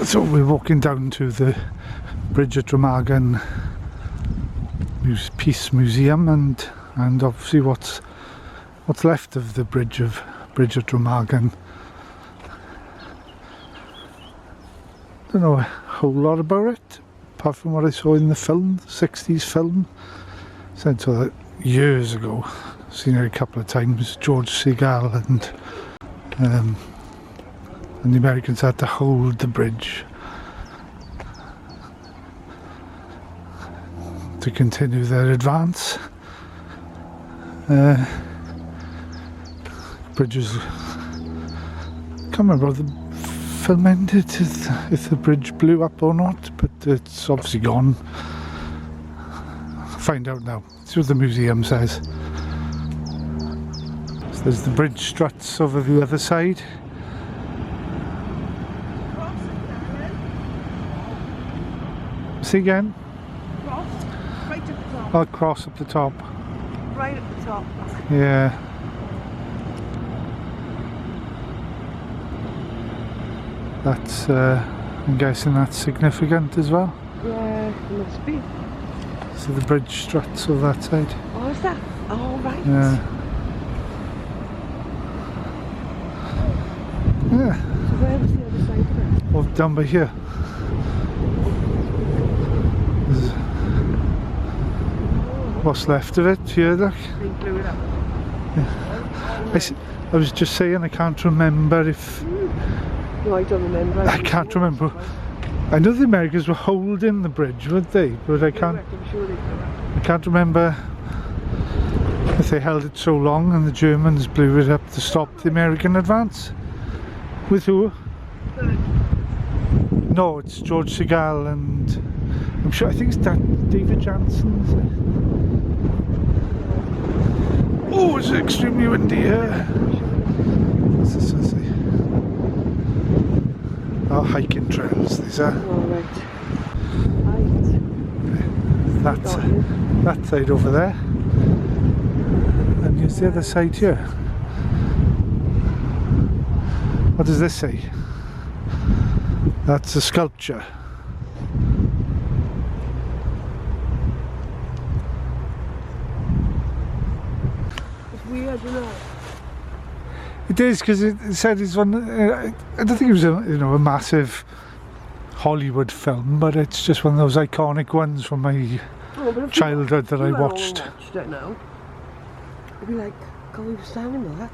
So we're walking down to the Bridge at Remagen Peace Museum, and obviously what's left of the Bridge at Remagen. Don't know a whole lot about it, apart from what I saw in the film, the 60s film. Said so that years ago. Seen it a couple of times. George Segal and the Americans had to hold the bridge to continue their advance. Bridges. Can't remember how the film ended, if the bridge blew up or not, but it's obviously gone. Find out now. See what the museum says. So there's the bridge struts over the other side. See again? Cross, right at the top. Oh, cross up the top. Right at the top. Yeah. That's, I'm guessing that's significant as well. Yeah, it must be. So the bridge struts over that side. Oh, is that? Oh, right. Yeah. Yeah. So where was the other side of it? Oh, down by here. There's what's left of it here, look. They blew it up. Yeah. I was just saying, I can't remember if... No, I don't remember. I can't remember. I know the Americans were holding the bridge, weren't they? But I can't remember if they held it so long and the Germans blew it up to stop the American advance. With who? No, it's George Segal and I'm sure, I think it's David Jansen, is it? Oh, it's extremely windy here. What's this one say? Oh, hiking trails, these are. Oh, right. That's that side over there. And here's the other side here. What does this say? That's a sculpture. It's weird, isn't it? It is, because it said it's one. I don't think it was a massive Hollywood film, but it's just one of those iconic ones from my childhood that I watched. It now. It'd be like, God, we were standing there.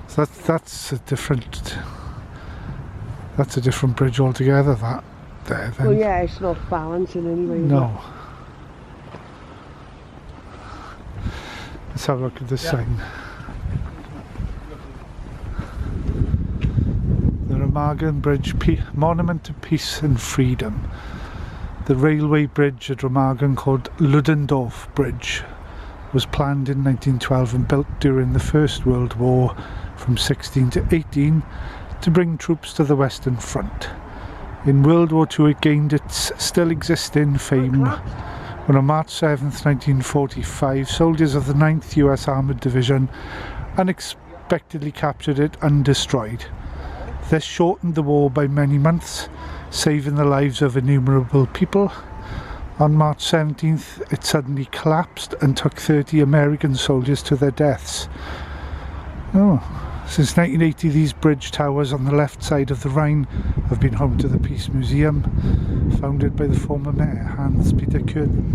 So that's a different. That's a different bridge altogether. That there. Then. Well, yeah, it's not balanced in any way. No. Let's have a look at this sign. The Remagen Bridge, Monument to Peace and Freedom. The railway bridge at Remagen, called Ludendorff Bridge, was planned in 1912 and built during the First World War from 16 to 18 to bring troops to the Western Front. In World War II it gained its still existing fame when on March 7th, 1945, soldiers of the 9th US Armoured Division unexpectedly captured it undestroyed. This shortened the war by many months, saving the lives of innumerable people. On March 17th, it suddenly collapsed and took 30 American soldiers to their deaths. Oh. Since 1980, these bridge towers on the left side of the Rhine have been home to the Peace Museum, founded by the former mayor, Hans-Peter Köthen.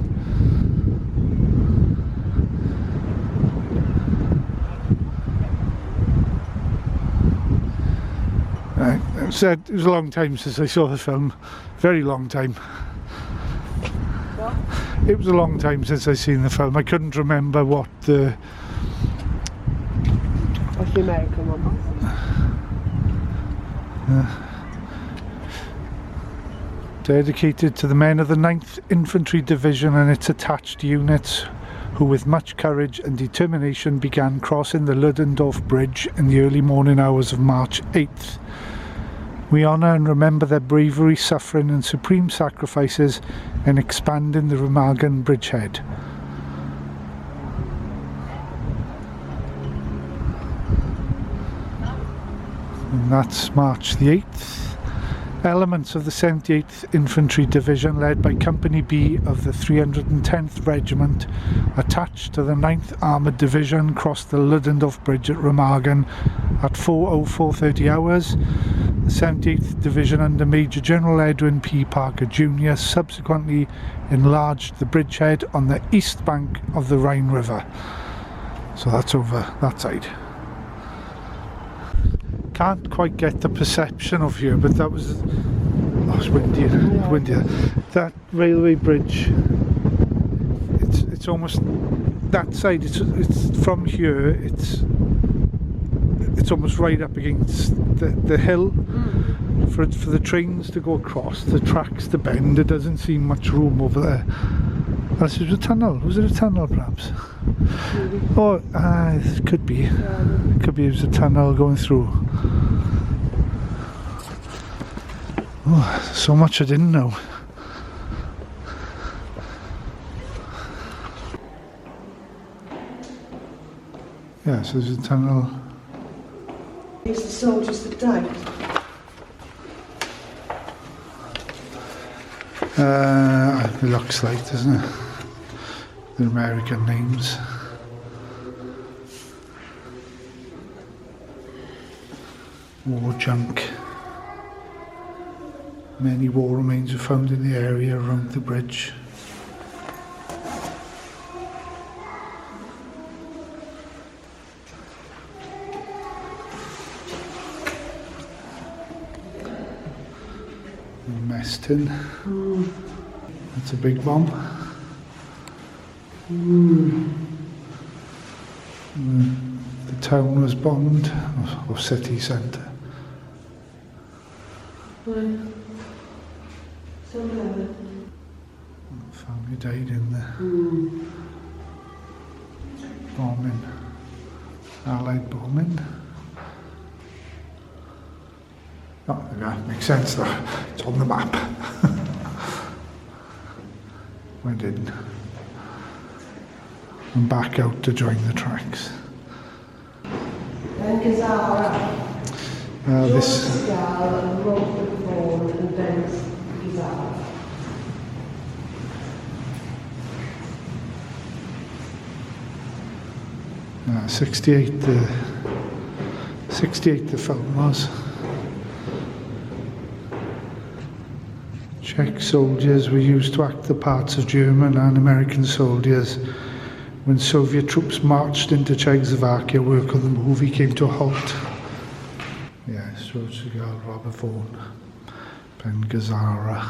It was a long time since I saw the film. Very long time. What? It was a long time since I seen the film. I couldn't remember what the... What's the American one? Dedicated to the men of the 9th Infantry Division and its attached units, who with much courage and determination began crossing the Ludendorff Bridge in the early morning hours of March 8th. We honour and remember their bravery, suffering and supreme sacrifices in expanding the Remagen bridgehead. And that's March the 8th. Elements of the 78th Infantry Division, led by Company B of the 310th Regiment, attached to the 9th Armoured Division, crossed the Ludendorff Bridge at Remagen at 4:04:30 hours. The 78th Division under Major General Edwin P. Parker Jr. subsequently enlarged the bridgehead on the east bank of the Rhine River. So that's over that side. Can't quite get the perception of here, but that was... Oh, it's windy, windy. That railway bridge, it's almost... That side, it's from here, it's almost right up against the hill for the trains to go across, the tracks to bend. There doesn't seem much room over there. Unless it was a tunnel. Was it a tunnel, perhaps? Maybe. Oh, it could be. It could be it was a tunnel going through. Oh, so much I didn't know. Yeah, so there's a tunnel. It's the soldiers that died. It looks like, doesn't it? The American names. War junk. Many war remains are found in the area around the bridge. Mess tin. That's a big bomb. The town was bombed, or city centre. Family died in the bombing, Allied bombing. Oh, that makes sense though. It's on the map. Went in and back out to join the tracks. This. Uh, 68 the film was. Czech soldiers were used to act the parts of German and American soldiers when Soviet troops marched into Czechoslovakia. Work on the movie came to a halt. Yeah, George Segal, Robert Vaughan, Ben Gazzara.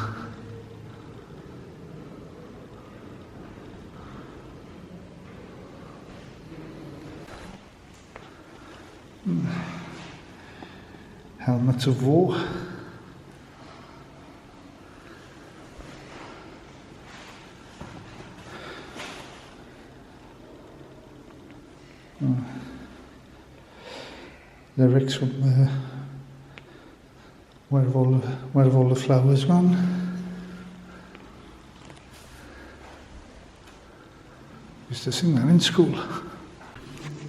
Helmets of war. Lyrics from where have all the flowers gone? Used to sing that in school.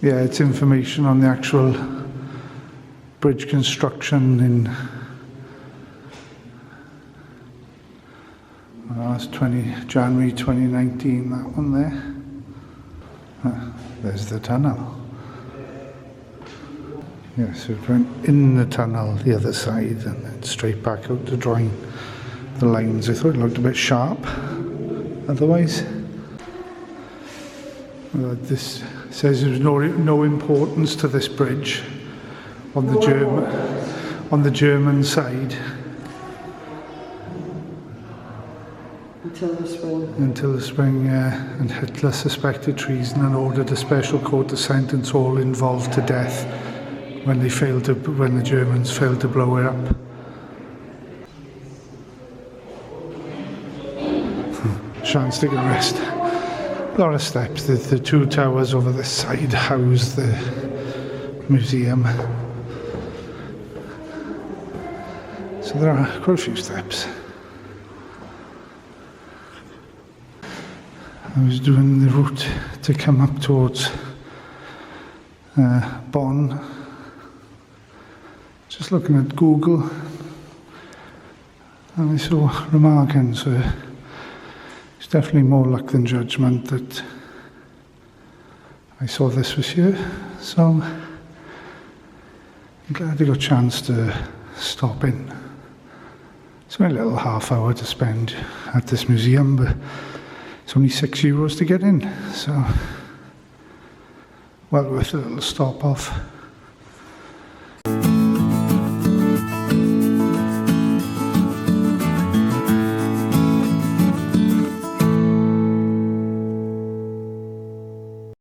Yeah, it's information on the actual bridge construction in it's January 2019, that one there. There's the tunnel. Yeah, so it went in the tunnel the other side and then straight back out to join the lines. I thought it looked a bit sharp otherwise. This says there's no importance to this bridge on the German side until the spring, and Hitler suspected treason and ordered a special court to sentence all involved to death when the Germans failed to blow it up. Chance to get a rest. A lot of steps. The two towers over this side house the museum. So there are quite a few steps. I was doing the route to come up towards Bonn, Just looking at Google, and I saw Remagen, so it's definitely more luck than judgment that I saw this was here. So I'm glad I got a chance to stop in. It's only a little half hour to spend at this museum, but it's only €6 to get in, so well worth a little stop off.